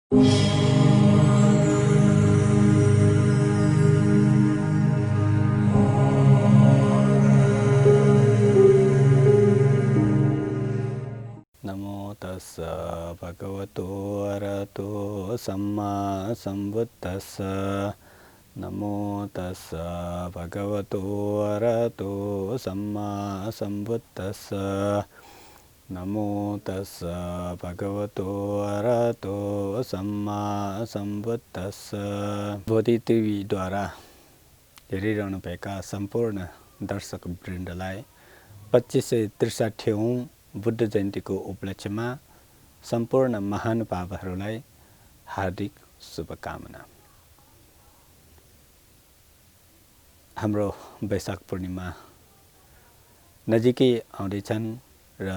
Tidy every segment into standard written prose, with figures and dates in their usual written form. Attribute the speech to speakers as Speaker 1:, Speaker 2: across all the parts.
Speaker 1: नमो तस्स भगवतो अरहतो सम्मा सम्बुद्दस्स नमो तस्स भगवतो अरहतो सम्मा सम्बुद्दस्स नमो तस्स भगवतो अरहतो सम्मा सम्बुद्दस्स बोधि टिभीद्वारा हेरिरहनुभएका सम्पूर्ण दर्शक वृन्दलाई 2563औं बुद्ध जयन्तीको उपलक्ष्यमा सम्पूर्ण महानुभावहरूलाई हार्दिक शुभकामना। हाम्रो वैशाख पूर्णिमा नजिकै आउँदैछन् र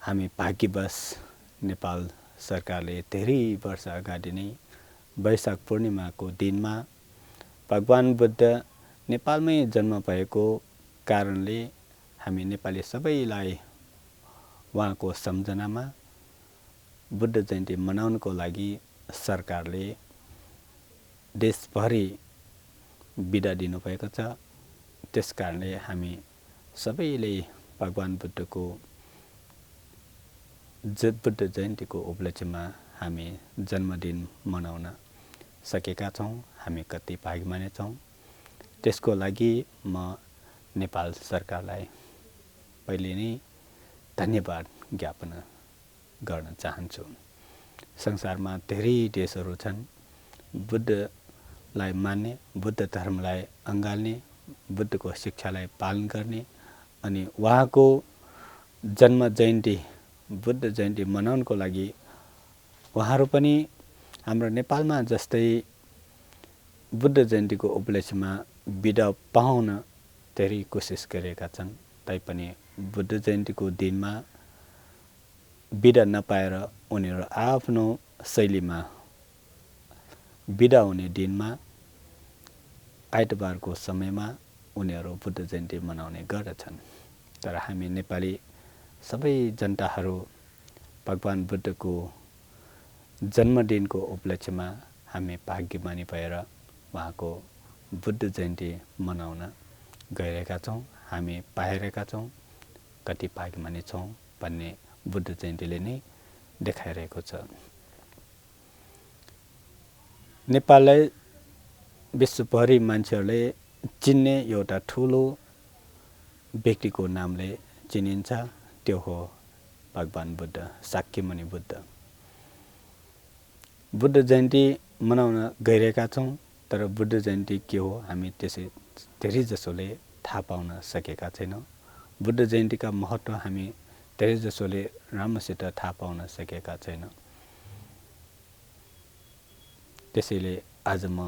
Speaker 1: हामी भाग्यवश नेपाल सरकारले धेरै वर्ष अगाडि नै वैशाख पूर्णिमाको दिनमा भगवान बुद्ध नेपालमै जन्म भएको कारणले हामी नेपाली सबैलाई उहाँको सम्झनामा बुद्ध जयन्ती मनाउनको लागि सरकारले देशभरि बिदा दिनुभएको छ। त्यसकारणले हामी सबैले भगवान बुद्धको बुद्ध जयन्तीको उपलक्ष्यमा हामी जन्मदिन मनाउन सकेका छौं। हामी कति भाग्यमानी छौं। त्यसको लागि म नेपाल सरकारलाई पहिले नै धन्यवाद ज्ञापन गर्न चाहन्छु। संसारमा धेरै देशहरू छन् बुद्धलाई मान्ने, बुद्ध धर्मलाई अँगाल्ने, बुद्धको शिक्षालाई पालन गर्ने अनि उहाँको जन्म जयन्ती बुद्ध जयन्ती मनाउनको लागि उहाँहरू पनि हाम्रो नेपालमा जस्तै बुद्ध जयन्तीको उपलक्ष्यमा बिदा पाउन धेरै कोसिस गरेका छन्। तैपनि बुद्ध जयन्तीको दिनमा बिदा नपाएर उनीहरू आफ्नो शैलीमा बिदा हुने दिनमा आइतबारको समयमा उनीहरू बुद्ध जयन्ती मनाउने गर्दछन्। तर हामी नेपाली सबै जनताहरू भगवान बुद्धको जन्मदिनको उपलक्ष्यमा हामी भाग्यमानी भएर उहाँको बुद्ध जयन्ती मनाउन गइरहेका छौं। हामी पाइरहेका छौं कति भाग्यमानी छौं भन्ने बुद्ध जयन्तीले नै देखाइरहेको छ। नेपाललाई विश्वभरि मान्छेहरूले चिन्ने एउटा ठूलो व्यक्तिको नामले चिनिन्छ, त्यो हो भगवान बुद्ध, शाक्यमुनि बुद्ध। बुद्ध जयन्ती मनाउन गइरहेका छौं। तर बुद्ध जयन्ती के हो हामी त्यसै धेरै जसोले थाहा पाउन सकेका छैनौं। बुद्ध जयन्तीका महत्व हामी धेरै जसोले राम्रोसित थाहा पाउन सकेका छैनौं। त्यसैले आज म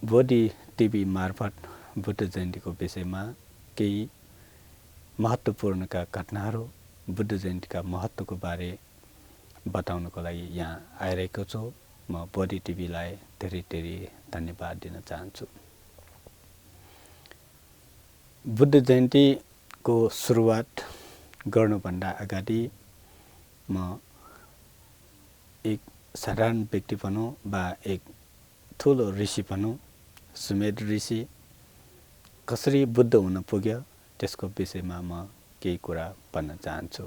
Speaker 1: बोधि टिभी मार्फत बुद्ध जयन्तीको विषयमा केही महत्त्वपूर्णका घटनाहरू, बुद्ध जयन्तीका महत्त्वको बारे बताउनको लागि यहाँ आइरहेको छु। म बोधि टिभीलाई धेरै धेरै धन्यवाद दिन चाहन्छु। बुद्ध जयन्तीको सुरुवात गर्नुभन्दा अगाडि म एक साधारण व्यक्ति भनौं वा एक ठूलो ऋषि भनौं, सुमेध ऋषि कसरी बुद्ध हुन पुग्यो त्यसको विषयमा म केही कुरा भन्न चाहन्छु।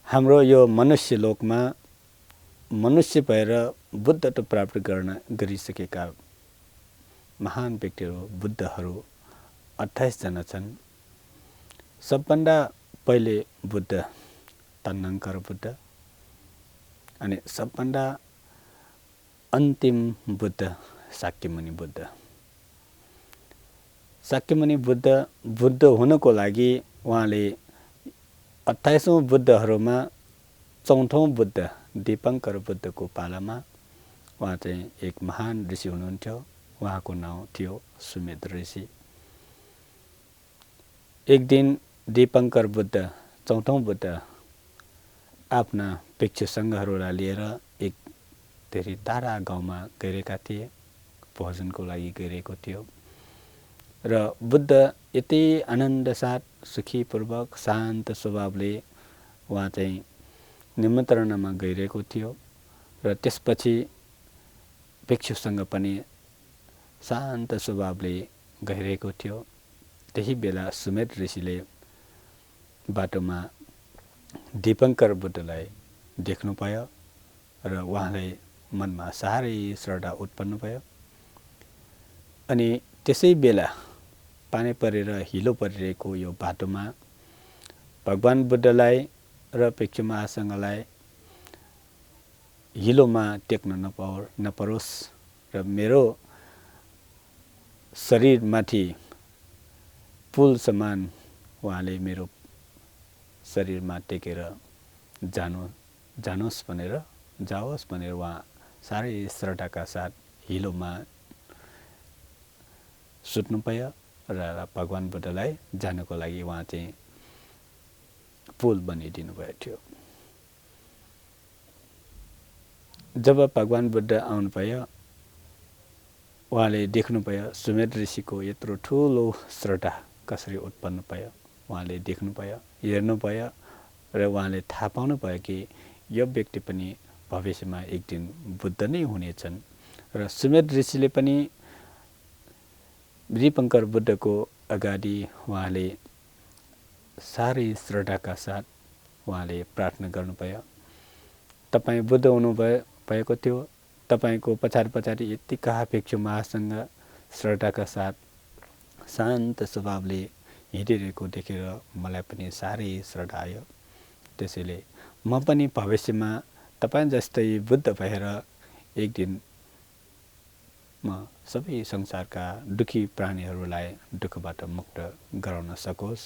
Speaker 1: हाम्रो यो मनुष्य लोकमा मनुष्य भएर बुद्धत्व प्राप्त गर्न गरिसकेका महान व्यक्तिहरू, बुद्धहरू 28 जना छन्। सबभन्दा पहिले बुद्ध तन्नङ्कर बुद्ध, अनि सबभन्दा अन्तिम बुद्ध शाक्यमुनि बुद्ध। शाक्यमुनि बुद्ध बुद्ध हुनको लागि उहाँले 28औं बुद्धहरूमा 4थौं बुद्ध दीपङ्कर बुद्धको पालामा उहाँ चाहिँ एक महान ऋषि हुनुहुन्थ्यो। उहाँको नाउँ थियो सुमेध ऋषि। एक दिन दीपङ्कर बुद्ध 4थौं बुद्ध आफ्ना भिक्षु सङ्घहरूलाई लिएर एक धेरै टाढा गाउँमा गइरहेका थिए, भोजनको लागि गइरहेको थियो। र बुद्ध यति आनन्द साथ सुखीपूर्वक शान्त स्वभावले उहाँ चाहिँ निमन्त्रणामा गइरहेको थियो र त्यसपछि भिक्षुसँग पनि शान्त स्वभावले गइरहेको थियो। त्यही बेला सुमेध ऋषिले बाटोमा दीपङ्कर बुद्धलाई देख्नु पायो र उहाँलाई मनमा साह्रै श्रद्धा उत्पन्न भयो। अनि त्यसै बेला पानी परेर हिलो परिरहेको यो बाटोमा भगवान बुद्धलाई र भिक्षु महासंघलाई हिलोमा टेक्न नपरोस् र मेरो शरीरमाथि पुल समान उहाँले मेरो शरीरमा टेकेर जाओस् भनेर उहाँ साह्रै श्रद्धाका साथ हिलोमा सुत्नु पायो र भगवान बुद्धलाई जानको लागि उहाँ चाहिँ पुल बनिदिनु भएको थियो। जब भगवान बुद्ध आउनु भयो उहाँले देख्नु भयो सुमेध ऋषिको यत्रो ठुलो श्रद्धा कसरी उत्पन्न भयो। उहाँले देख्नु भयो, हेर्नु भयो र उहाँले थाहा पाउनु भयो कि यो व्यक्ति पनि भविष्यमा एक दिन बुद्ध नै हुनेछन्। र सुमेध ऋषिले पनि दीपङ्कर बुद्धको अगाडि उहाँले साह्रै श्रद्धाका साथ उहाँले प्रार्थना गर्नुभयो। तपाईँ बुद्ध हुनुभएको थियो, तपाईँको पछाडि यति कहाँ भिक्षु महासंघ श्रद्धाका साथ शान्त स्वभावले हिँडिरहेको देखेर मलाई पनि साह्रै श्रद्धा आयो। त्यसैले म पनि भविष्यमा तपाईँ जस्तै बुद्ध भएर एक दिन म सबै संसारका दुखी प्राणीहरूलाई दुःखबाट मुक्त गराउन सकोस्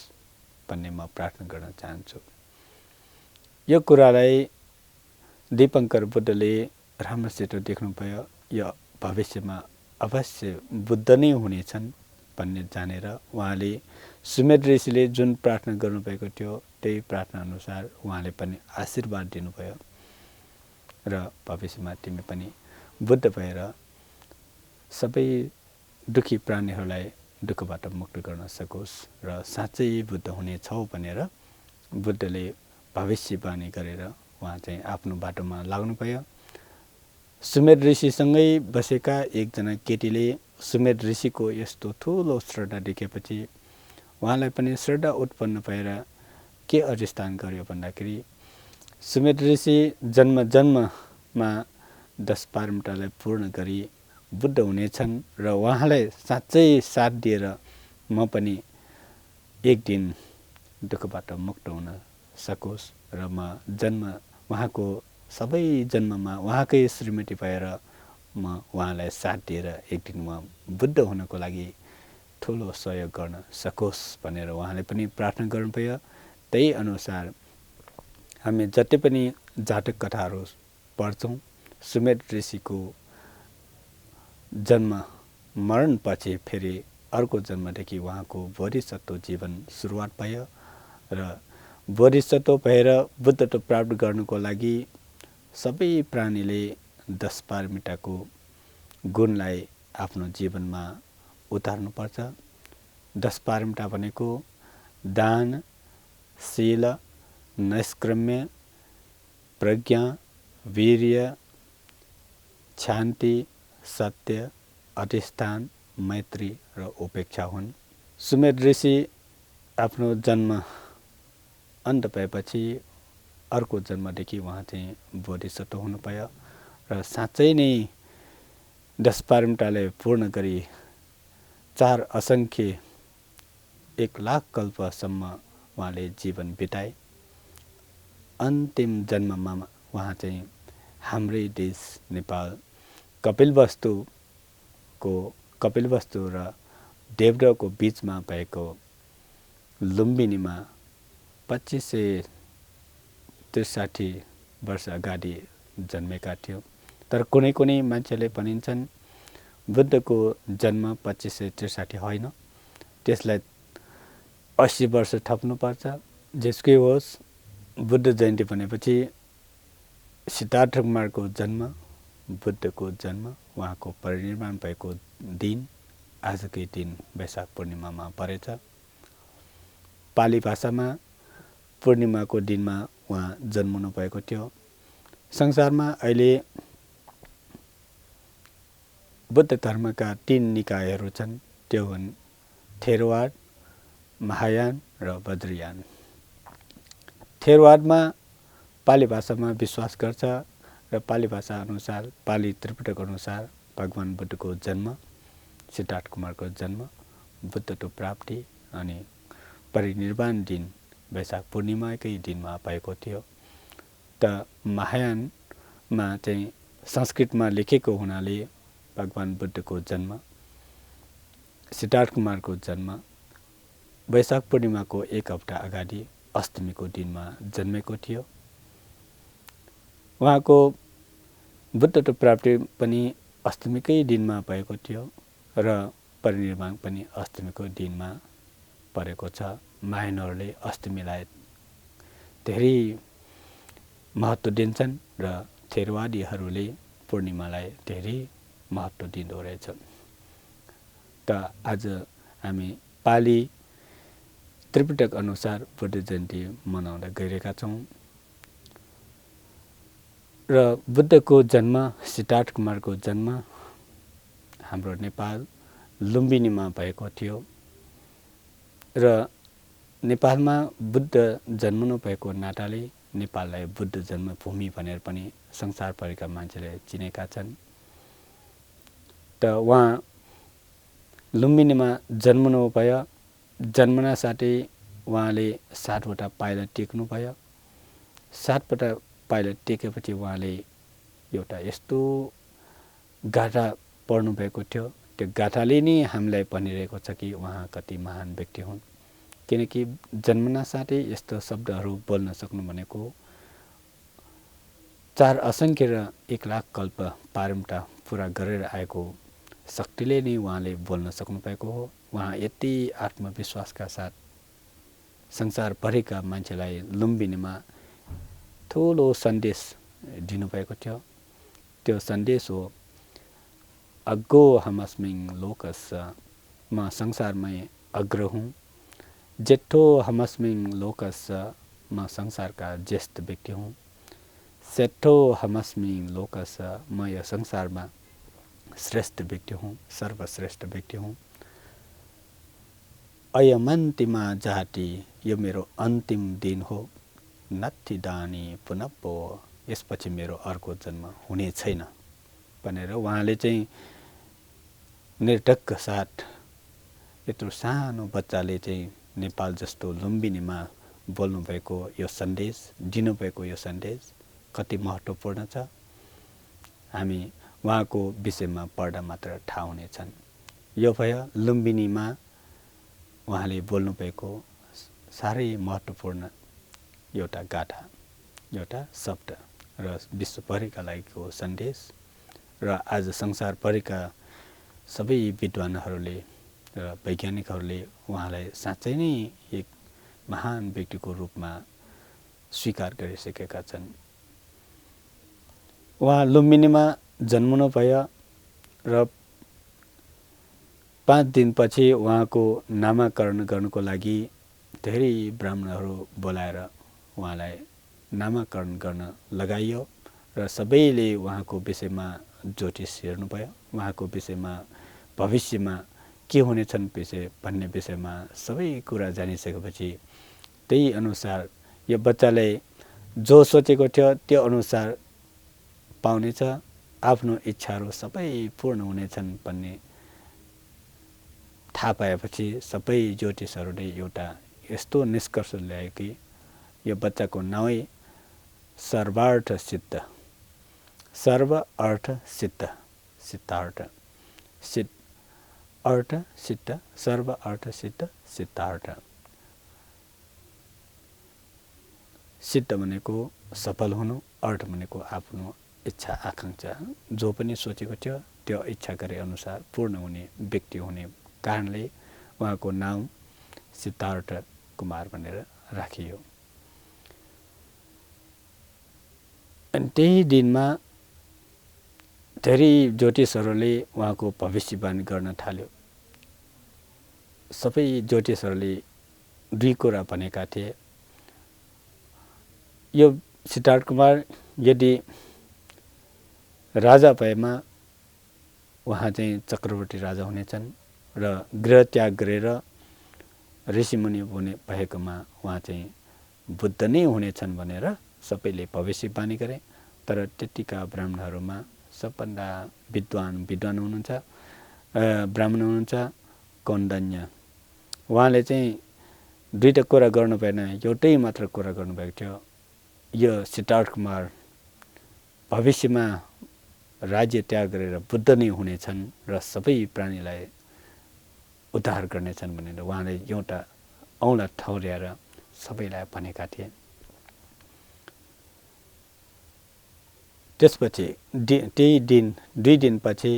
Speaker 1: भन्ने म प्रार्थना गर्न चाहन्छु। यो कुरालाई दीपङ्कर बुद्धले राम्रोसित देख्नुभयो। यो भविष्यमा अवश्य बुद्ध नै हुनेछन् भन्ने जानेर उहाँले सुमेध ऋषिले जुन प्रार्थना गर्नुभएको थियो त्यही प्रार्थना अनुसार उहाँले पनि आशीर्वाद दिनुभयो र भविष्यमा तिमी पनि बुद्ध भएर सबै दुखी प्राणीहरूलाई दुःखबाट मुक्त गर्न सकोस् र साँच्चै बुद्ध हुनेछौ भनेर बुद्धले भविष्यवाणी गरेर उहाँ चाहिँ आफ्नो बाटोमा लाग्नुभयो। सुमेध ऋषिसँगै बसेका एकजना केटीले सुमेध ऋषिको यस्तो ठुलो श्रद्धा देखेपछि उहाँलाई पनि श्रद्धा उत्पन्न भएर के अधिष्ठान गर्यो भन्दाखेरि सुमेध ऋषि जन्ममा 10 पारमितालाई पूर्ण गरी बुद्ध हुनेछन् र उहाँलाई साँच्चै साथ दिएर म पनि एक दिन दुःखबाट मुक्त हुन सकोस् र म उहाँको सबै जन्ममा उहाँकै श्रीमती भएर म उहाँलाई साथ दिएर एक दिन म बुद्ध हुनको लागि ठुलो सहयोग गर्न सकोस् भनेर उहाँले पनि प्रार्थना गर्नुभयो। त्यही अनुसार हामी जति पनि जातक कथाहरू पढ्छौँ सुमेध ऋषिको जन्म मरणपछि फेरि अर्को जन्मदेखि उहाँको बोधिसत्व जीवन सुरुवात भयो र बोधिसत्व भएर बुद्धत्व प्राप्त गर्नुको लागि सबै प्राणीले 10 पारमिताको गुणलाई आफ्नो जीवनमा उतार्नुपर्छ। 10 पारमिता भनेको दान, शील, नैष्क्रम्य, प्रज्ञा, वीर्य, शान्ति, सत्य, अधिष्ठान, मैत्री र उपेक्षा हुन्। सुमेध ऋषि आफ्नो जन्म अन्त भएपछि अर्को जन्मदेखि उहाँ चाहिँ बोधिसत्व हुनु पायो र साँच्चै नै 10 पारमितालाई पूर्ण गरी 4 असङ्ख्य 1,00,000 कल्पसम्म उहाँले जीवन बिताए। अन्तिम जन्ममा उहाँ चाहिँ हाम्रै देश नेपाल कपिलवस्तु र देवदहको बीचमा भएको लुम्बिनीमा 2563 वर्ष अगाडि जन्मेका थियो। तर कुनै मान्छेले भनिन्छन् बुद्धको जन्म 2563 होइन, त्यसलाई 80 वर्ष थप्नुपर्छ। जेसुकै होस्, बुद्ध जयन्ती भनेपछि सिद्धार्थ कुमारको जन्म, बुद्धको जन्म, उहाँको परिनिर्वाण भएको दिन आजकै दिन वैशाख पूर्णिमामा परेछ। पाली भाषामा पूर्णिमाको दिनमा उहाँ जन्मनु भएको थियो। संसारमा अहिले बुद्ध धर्मका 3 निकायहरू छन्। त्यो हुन् थेरवाद, महायान र वज्रयान। थेरवादमा पाली भाषामा विश्वास गर्छ र पाली भाषा अनुसार, पाली त्रिपिटक अनुसार भगवान बुद्धको जन्म, सिद्धार्थ कुमारको जन्म, बुद्धत्व प्राप्ति अनि परिनिर्वाण दिन वैशाख पूर्णिमाकै दिनमा भएको थियो। त महायानमा चाहिँ संस्कृतमा लेखेको हुनाले भगवान बुद्धको जन्म, सिद्धार्थ कुमारको जन्म वैशाख पूर्णिमाको 1 हप्ता अगाडि अष्टमीको दिनमा जन्मेको थियो। उहाँको बुद्धत्व प्राप्ति पनि अष्टमीकै दिनमा भएको थियो र परिनिर्वाण पनि अष्टमीको दिनमा परेको छ। महायानहरूले अष्टमीलाई धेरै महत्त्व दिन्छन् र थेरवादीहरूले पूर्णिमालाई धेरै महत्त्व दिँदो रहेछन्। त आज हामी पाली त्रिपिटक अनुसार बुद्ध जयन्ती मनाउँदै गइरहेका छौँ र बुद्धको जन्म, सिद्धार्थ कुमारको जन्म हाम्रो नेपाल लुम्बिनीमा भएको थियो र नेपालमा बुद्ध जन्मनु भएको नाताले नेपाललाई बुद्ध जन्मभूमि भनेर पनि संसारभरिका मान्छेले चिनेका छन्। त उहाँ लुम्बिनीमा जन्मनु भयो। जन्मना साथै उहाँले 7 वटा पाइला टेक्नु भयो। 7 वटा पाइला टेकेपछि उहाँले एउटा यस्तो गाथा पढ्नु भएको थियो। त्यो गाथाले नै हामीलाई भनिरहेको छ कि उहाँ कति महान व्यक्ति हुन्। किनकि जन्मना साथै यस्तो शब्दहरू बोल्न सक्नु भनेको 4 असङ्ख्य र 1 लाख कल्प पारमता पुरा गरेर आएको शक्तिले नै उहाँले बोल्न सक्नु भएको हो। उहाँ यति आत्मविश्वासका साथ संसारभरिका मान्छेलाई लुम्बिनीमा ठुलो सन्देश दिनुभएको थियो। त्यो सन्देश हो अग्गो हमस्मिङ लोकस्य, म संसारमै अग्र हुँ। जेठो हमस्मिङ लोकस्य, म संसारका ज्येष्ठ व्यक्ति हुँ। सेठो हमस्मिङ लोकस्य, म यो संसारमा श्रेष्ठ व्यक्ति हुँ, सर्वश्रेष्ठ व्यक्ति हुँ। अयमन्तिमा जाति, यो मेरो अन्तिम दिन हो। नत्थि दानी पुनप्पो, यसपछि मेरो अर्को जन्म हुने छैन भनेर उहाँले चाहिँ निर्धक्क साथ यत्रो सानो बच्चाले चाहिँ नेपाल जस्तो लुम्बिनीमा बोल्नुभएको यो सन्देश, दिनुभएको यो सन्देश कति महत्त्वपूर्ण छ। हामी उहाँको विषयमा पढ्दा मात्र थाहा हुनेछन्। यो भयो लुम्बिनीमा उहाँले बोल्नुभएको साह्रै महत्त्वपूर्ण एउटा गाथा, एउटा शब्द र विश्वभरिका लागिको सन्देश। र आज संसारभरिका सबै विद्वानहरूले र वैज्ञानिकहरूले उहाँलाई साँच्चै नै एक महान व्यक्तिको रूपमा स्वीकार गरिसकेका छन्। उहाँ लुम्बिनीमा जन्मनु भयो र 5 दिनपछि उहाँको नामाकरण गर्नको लागि धेरै ब्राह्मणहरू बोलाएर उहाँलाई नामाकरण गर्न लगाइयो र सबैले उहाँको विषयमा ज्योतिष हेर्नुभयो। उहाँको विषयमा भविष्यमा के हुनेछन् भन्ने विषयमा सबै कुरा जानिसकेपछि त्यही अनुसार यो बच्चाले जो सोचेको थियो त्यो अनुसार पाउनेछ, आफ्नो इच्छाहरू सबै पूर्ण हुनेछन् भन्ने थाहा पाएपछि सबै ज्योतिषहरूले एउटा यस्तो निष्कर्ष ल्यायो कि यो बच्चाको नामै सर्वार्थ सिद्ध, सर्व अर्थ सिद्ध, सिद्धार्थ, सिद्ध अर्थ सिद्ध, सर्व अर्थ सिद्ध, सिद्धार्थ। सिद्ध भनेको सफल हुनु, अर्थ भनेको आफ्नो इच्छा आकांक्षा जो पनि सोचेको थियो त्यो इच्छा गरे अनुसार पूर्ण हुने व्यक्ति हुने कारणले उहाँको नाम सिद्धार्थ कुमार भनेर राखियो। अनि त्यही दिनमा धेरै ज्योतिषहरूले उहाँको भविष्यवाणी गर्न थाल्यो। सबै ज्योतिषहरूले 2 कुरा भनेका थिए। यो सिद्धार्थ कुमार यदि राजा भएमा उहाँ चाहिँ चक्रवर्ती राजा हुनेछन् र गृह त्याग गरेर ऋषिमुनि भएकोमा उहाँ चाहिँ बुद्ध नै हुनेछन् भनेर सबैले भविष्यवाणी गरे। तर त्यतिका ब्राह्मणहरूमा सबभन्दा विद्वान हुनुहुन्छ ब्राह्मण हुनुहुन्छ कौण्डन्य। उहाँले चाहिँ दुईटा कुरा गर्नु भएन, एउटै मात्र कुरा गर्नुभएको थियो। यो सिद्धार्थ कुमार भविष्यमा राज्य त्याग गरेर बुद्ध नै हुनेछन् र सबै प्राणीलाई उद्धार गर्नेछन् भनेर उहाँले एउटा औँला ठौर्याएर सबैलाई भनेका थिए। त्यसपछि त्यही दिन 2 दिनपछि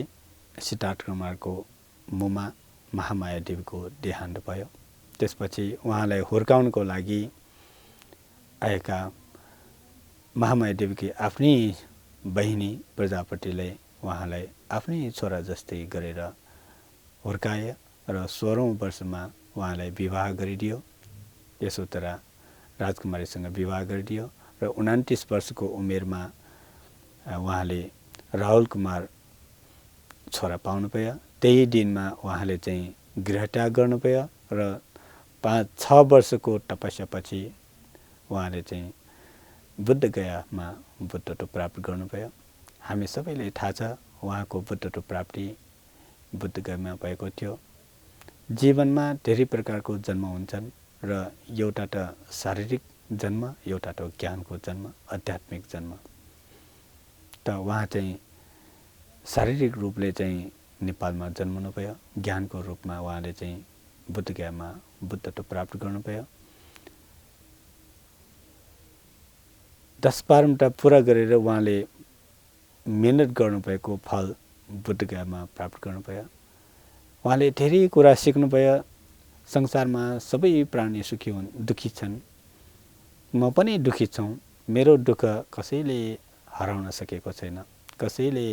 Speaker 1: सिद्धार्थ कुमारको मुमा महामाया देवीको देहान्त भयो। त्यसपछि उहाँलाई हुर्काउनको लागि आएका महामाया देवीकी आफ्नै बहिनी प्रजापतिले उहाँलाई आफ्नै छोरा जस्तै गरेर हुर्काए र 16औं वर्षमा उहाँलाई विवाह गरिदियो। यशोधरा राजकुमारीसँग विवाह गरिदियो र 29 वर्षको उमेरमा उहाँले राहुल कुमार छोरा पाउनुभयो। त्यही दिनमा उहाँले चाहिँ गृहत्याग गर्नुभयो र 5-6 वर्षको तपस्यापछि उहाँले चाहिँ बुद्धगयामा बुद्धत्व प्राप्त गर्नुभयो। हामी सबैलाई थाहा छ उहाँको बुद्धत्व प्राप्ति बुद्धगयामा भएको थियो। जीवनमा धेरै प्रकारको जन्म हुन्छन् र एउटा त शारीरिक जन्म, एउटा त ज्ञानको जन्म, आध्यात्मिक जन्म। त उहाँ चाहिँ शारीरिक रूपले चाहिँ नेपालमा जन्मनु भयो। ज्ञानको रूपमा उहाँले चाहिँ बुद्धगयामा बुद्धत्व प्राप्त गर्नुभयो। 10 बारवटा पुरा गरेर उहाँले मेहनत गर्नुभएको फल बुद्धगयामा प्राप्त गर्नुभयो। उहाँले धेरै कुरा सिक्नुभयो। संसारमा सबै प्राणी दुखी छन्, म पनि दुखी छु। मेरो दुःख कसैले हराउन सकेको छैन, कसैले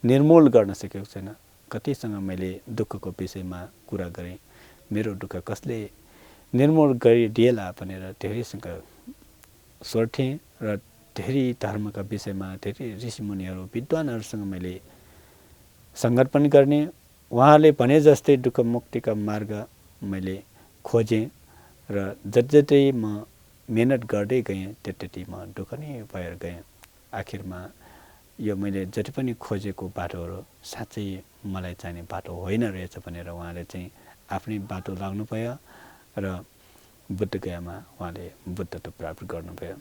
Speaker 1: निर्मूल गर्न सकेको छैन। कतिसँग मैले दुःखको विषयमा कुरा गरेँ, मेरो दुःख कसले निर्मूल गरिदिएला भनेर धेरैसँग सोर्थेँ र धेरै धर्मका विषयमा धेरै ऋषिमुनिहरू विद्वानहरूसँग मैले सङ्गत पनि गर्ने। उहाँले भने जस्तै दुःख मुक्तिका मार्ग मैले खोजेँ र जति म मेहनत गर्दै गएँ त्यति म दुःख नै भएर गएँ। आखिरमा यो मैले जति पनि खोजेको बाटोहरू साँच्चै मलाई चाहिने बाटो होइन रहेछ भनेर उहाँले चाहिँ आफ्नै बाटो लाग्नुभयो र बुद्धगयामा उहाँले बुद्धत्व प्राप्त गर्नुभयो।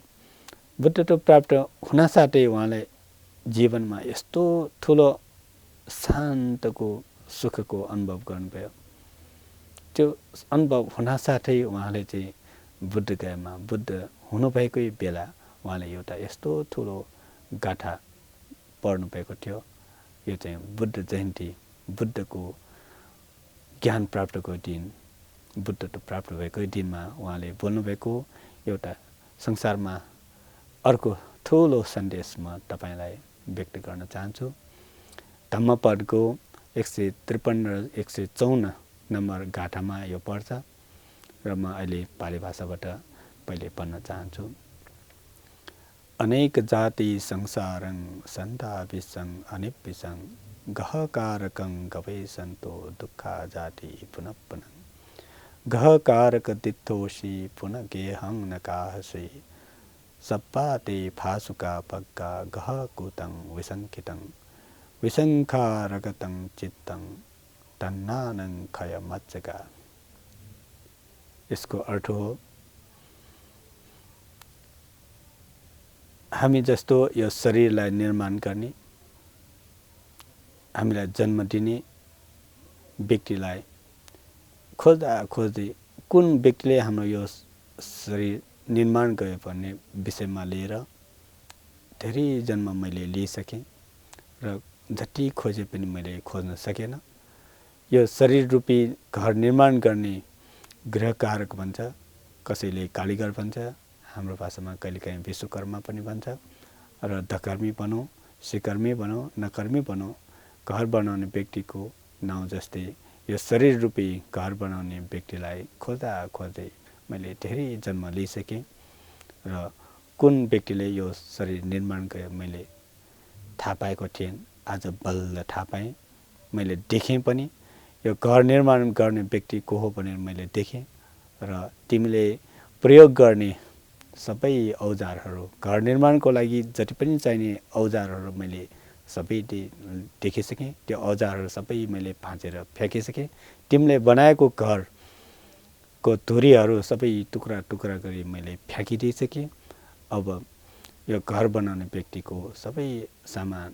Speaker 1: बुद्धत्व प्राप्त हुनसाथै उहाँले जीवनमा यस्तो ठुलो शान्तको सुखको अनुभव गर्नुभयो। त्यो अनुभव हुनसाथै उहाँले चाहिँ बुद्धगयामा बुद्ध हुनुभएकै बेला उहाँले एउटा यस्तो ठुलो गाथा पढ्नुभएको थियो। यो चाहिँ बुद्ध जयन्ती, बुद्धको ज्ञान प्राप्तको दिन, बुद्धत्व प्राप्त भएको दिनमा उहाँले बोल्नुभएको एउटा संसारमा अर्को ठुलो सन्देश म तपाईलाई व्यक्त गर्न चाहन्छु। धम्मपदको 153 र 154 नम्बर गाथामा यो पर्छ र म अहिले पाली भाषाबाट पहिले पढ्न चाहन्छु। अनेक जाति संसारं सन्ताभिसं अनिपिसं गहकारकं गवेशन्तो दुःखा जाति पुनः पुनः गहकारक दित्थोषि पुनः गेहं नकाहसि सप्पाते फासुका पग्गा गहकुतं विसंकितं विसंखारगतं चित्तं तन्नानं खय मज्जगा। यसको अर्थ हो हामी जस्तो यो शरीरलाई निर्माण गर्ने, हामीलाई जन्म दिने व्यक्तिलाई खोज्दा खोज्दै कुन व्यक्तिले हाम्रो यो शरीर निर्माण गर्यो भन्ने विषयमा लिएर धेरै जन्म मैले लिइसकेँ र जति खोजे पनि मैले खोज्न सकेन। यो शरीर रूपी घर निर्माण गर्ने गृहकारक भन्छ, कसैले कालीगर भन्छ, हाम्रो भाषामा कहिलेकाहीँ विश्वकर्मा पनि भन्छ। र धकर्मी भनौँ, सिकर्मी भनौँ, नकर्मी भनौँ, घर बनाउने व्यक्तिको नाउँ जस्तै यो शरीर रूपी घर बनाउने व्यक्तिलाई खोज्दा खोज्दै मैले धेरै जन्म लिइसकेँ र कुन व्यक्तिले यो शरीर निर्माण गरे मैले थाहा पाएको थिएँ, आज बल्ल थाहा पाएँ। मैले देखेँ पनि यो घर निर्माण गर्ने व्यक्ति को हो भनेर मैले देखेँ र तिमीले प्रयोग गर्ने सबै औजारहरू, घर निर्माणको लागि जति पनि चाहिने औजारहरू मैले सबै देखिसकेँ। त्यो औजारहरू सबै मैले भाँचेर फ्याँकिसकेँ। तिमीले बनाएको घरको धुरीहरू सबै टुक्रा टुक्रा गरी मैले फ्याँकिदिइसकेँ। अब यो घर बनाउने व्यक्तिको सबै सामान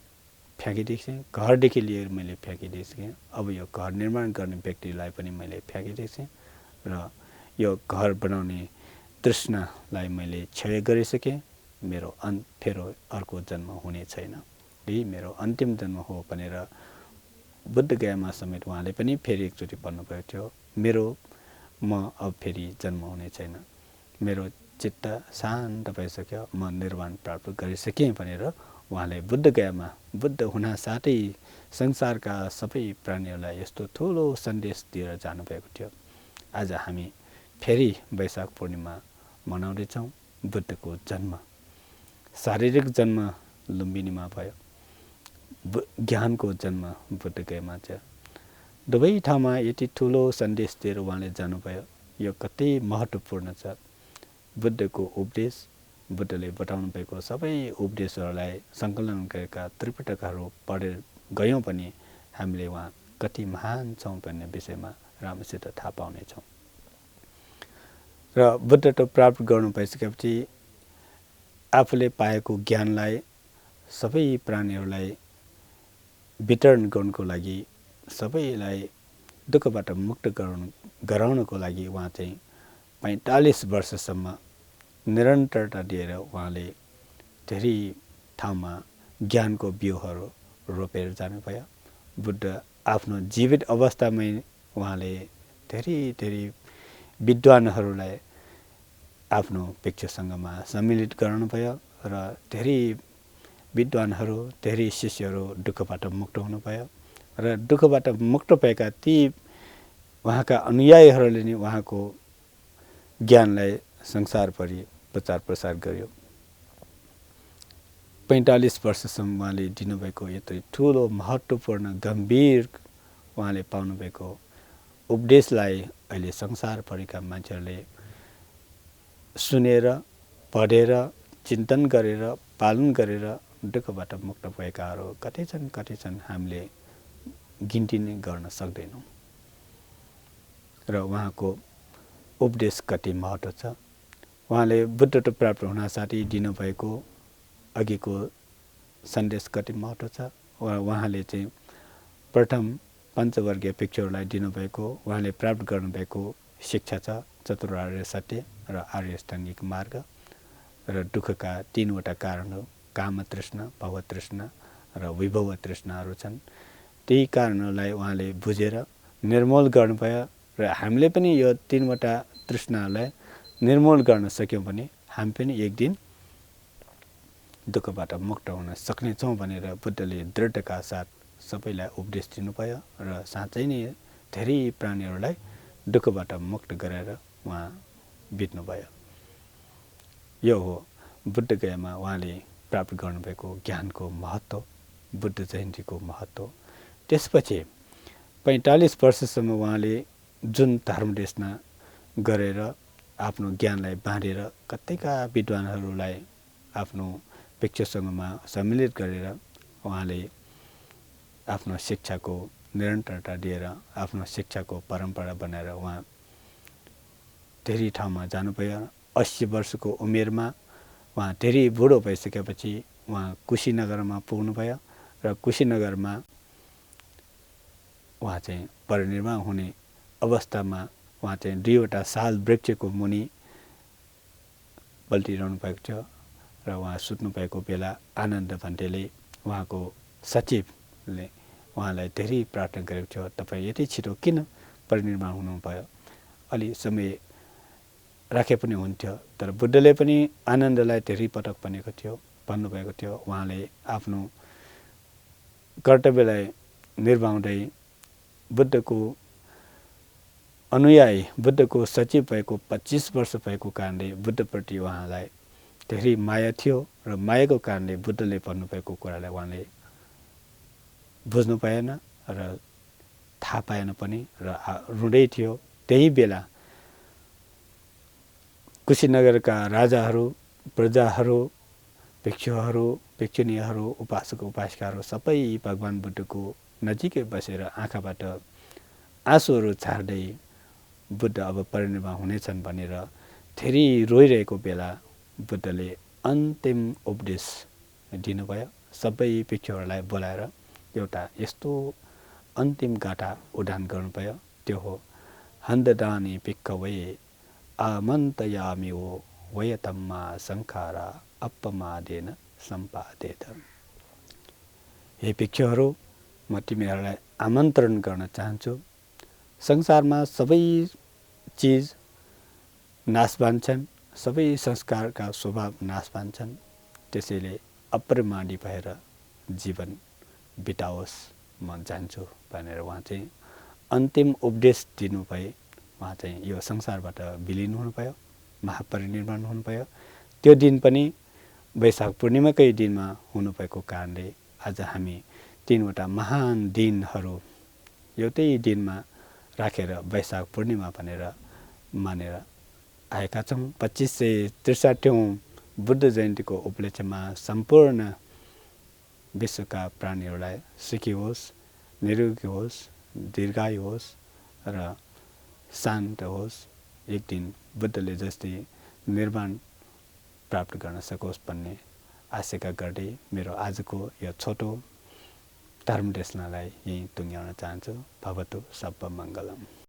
Speaker 1: फ्याँकिदिएँ। घरदेखि लिएर मैले फ्याँकिदिएँ। अब यो घर निर्माण गर्ने व्यक्तिलाई पनि मैले फ्याँकिदिएँ र यो घर बनाउने तृष्णालाई मैले क्षय गरिसकेँ। मेरो फेरि अर्को जन्म हुने छैन, यही मेरो अन्तिम जन्म हो भनेर बुद्ध गयामा समेत उहाँले पनि फेरि एकचोटि भन्नुभएको थियो, मेरो म अब फेरि जन्म हुने छैन, मेरो चित्त शान्त भइसक्यो, म निर्वाण प्राप्त गरिसकेँ भनेर उहाँले बुद्ध गयामा बुद्ध हुन साथै संसारका सबै प्राणीहरूलाई यस्तो ठुलो सन्देश दिएर जानुभएको थियो। आज हामी फेरि वैशाख पूर्णिमा मनाउँदैछौँ। बुद्धको जन्म, शारीरिक जन्म लुम्बिनीमा भयो, ज्ञानको जन्म बुद्ध गयामा छ। दुवै ठाउँमा यति ठुलो सन्देश दिएर उहाँले जानुभयो। यो कति महत्त्वपूर्ण छ। बुद्धको उपदेश, बुद्धले बताउनु भएको सबै उपदेशहरूलाई सङ्कलन गरेका त्रिपिटकहरू पढेर गयौँ पनि हामीले उहाँ कति महान छौँ भन्ने विषयमा राम्रोसित थाहा पाउनेछौँ। र बुद्धत्व प्राप्त गर्नु भइसकेपछि आफूले पाएको ज्ञानलाई सबै प्राणीहरूलाई वितरण गर्नको लागि, सबैलाई दुःखबाट मुक्त गराउनको लागि उहाँ चाहिँ 45 वर्षसम्म निरन्तरता दिएर उहाँले धेरै ठाउँमा ज्ञानको बिउहरू रोपेर जानुभयो। बुद्ध आफ्नो जीवित अवस्थामै उहाँले धेरै धेरै विद्वानहरूलाई आफ्नो भिक्षुसँगमा सम्मिलित गराउनुभयो र धेरै विद्वानहरू, धेरै शिष्यहरू दुःखबाट मुक्त हुनुभयो र दुःखबाट मुक्त भएका ती उहाँका अनुयायीहरूले नै उहाँको ज्ञानलाई संसारभरि प्रचार प्रसार गर्यो। 45 वर्षसम्म उहाँले दिनुभएको यत्रो ठुलो महत्त्वपूर्ण गम्भीर उहाँले पाउनुभएको उपदेशलाई अहिले संसारभरिका मान्छेहरूले सुनेर, पढेर, चिन्तन गरेर, पालन गरेर दुःखबाट मुक्त भएकाहरू कति छन् हामीले गिन्ती नै गर्न सक्दैनौँ। र उहाँको उपदेश कति महत्त्व छ। उहाँले बुद्धत्व प्राप्त हुन साथै दिनुभएको अघिको सन्देश कति महत्त्व छ। उहाँले चाहिँ प्रथम पञ्चवर्गीय भिक्षुहरूलाई दिनुभएको, उहाँले प्राप्त गर्नुभएको शिक्षा छ चतुरार्य सत्य र आर्य अष्टाङ्गिक मार्ग र दुःखका 3वटा कारणहरू काम तृष्णा, भव तृष्णा र विभव तृष्णाहरू छन्। त्यही कारणहरूलाई उहाँले बुझेर निर्मूल गर्नुभयो र हामीले पनि यो 3वटा तृष्णाहरूलाई निर्मूल गर्न सक्यौँ भने हामी पनि एक दिन दुःखबाट मुक्त हुन सक्नेछौँ भनेर बुद्धले दृढताका साथ सबैलाई उपदेश दिनुभयो र साँच्चै नै धेरै प्राणीहरूलाई दुःखबाट मुक्त गरेर उहाँ बित्नुभयो। यो हो बुद्ध गयामा उहाँले प्राप्त गर्नुभएको ज्ञानको महत्त्व, बुद्ध जयन्तीको महत्त्व। त्यसपछि 45 वर्षसम्म उहाँले जुन धर्मदेशना गरेर आफ्नो ज्ञानलाई बाँडेर कतिका विद्वानहरूलाई आफ्नो भिक्षुसँगमा सम्मिलित गरेर उहाँले आफ्नो शिक्षाको निरन्तरता दिएर आफ्नो शिक्षाको परम्परा बनाएर उहाँ धेरै ठाउँमा जानुभयो। 80 वर्षको उमेरमा उहाँ धेरै बुढो भइसकेपछि उहाँ कुशीनगरमा पुग्नुभयो र कुशीनगरमा उहाँ चाहिँ परिनिर्वाण हुने अवस्थामा उहाँ चाहिँ 2वटा साल वृक्षको मुनि पल्टिरहनु भएको थियो र उहाँ सुत्नु भएको बेला आनन्द भन्तेले उहाँको सचिवले उहाँलाई धेरै प्रार्थना गरेको थियो, तपाईँ यति छिटो किन परिनिर्वाण हुनुभयो, अलि समय राखे पनि हुन्थ्यो। तर बुद्धले पनि आनन्दलाई धेरै पटक भन्नुभएको थियो। उहाँले आफ्नो कर्तव्यलाई निर्वाहँदै बुद्धको अनुयायी, बुद्धको सचिव भएको 25 वर्ष भएको कारणले बुद्धप्रति उहाँलाई धेरै माया थियो र मायाको कारणले बुद्धले भन्नुभएको कुरालाई उहाँले बुझ्नु पाएन र थाहा पाएन पनि र रुँदै थियो। त्यही बेला कुशीनगरका राजाहरू, प्रजाहरू, भिक्षुहरू, भिक्षुणीहरू, उपासक उपासिकाहरू सबै भगवान बुद्धको नजिकै बसेर आँखाबाट आँसुहरू छाड्दै बुद्ध अब परिनिर्वाण हुनेछन् भनेर धेरै रोइरहेको बेला बुद्धले अन्तिम उपदेश दिनुभयो। सबै भिक्षुहरूलाई बोलाएर एउटा यस्तो अन्तिम गाथा उडान गर्नुभयो। त्यो हो हन्ददानी भिक्खवे आमन्तयामिवो वयतम्मा संखारा अपमादेन सम्पादेत। हे भिक्षुहरू, म तिमीहरूलाई आमन्त्रण गर्न चाहन्छु। संसारमा सबै चिज नाशवान छन्, सबै संस्कारका स्वभाव नाशवान छन्। त्यसैले अप्रमादी भएर जीवन बिताओस्, म जान्छु भनेर उहाँ चाहिँ अन्तिम उपदेश दिनुभए उहाँ चाहिँ यो संसारबाट विलिन हुनुभयो, महापरिनिर्वाण हुनुभयो। त्यो दिन पनि वैशाख पूर्णिमाकै दिनमा हुनुभएको कारणले आज हामी तीनवटा महान दिनहरू एउटै दिनमा राखेर वैशाख पूर्णिमा भनेर मानेर आएका छौँ। 2563औं बुद्ध जयन्तीको उपलक्ष्यमा सम्पूर्ण विश्वका प्राणीहरूलाई सुखी होस्, निरोगी होस्, दीर्घायु होस् र शान्त होस्। एक दिन बुद्धले जस्तै निर्वाण प्राप्त गर्न सकोस् भन्ने आशंका गर्दै मेरो आजको यो छोटो धर्म देशनालाई यहीँ टुङ्ग्याउन चाहन्छु। भवतु सर्वमङ्गलम्।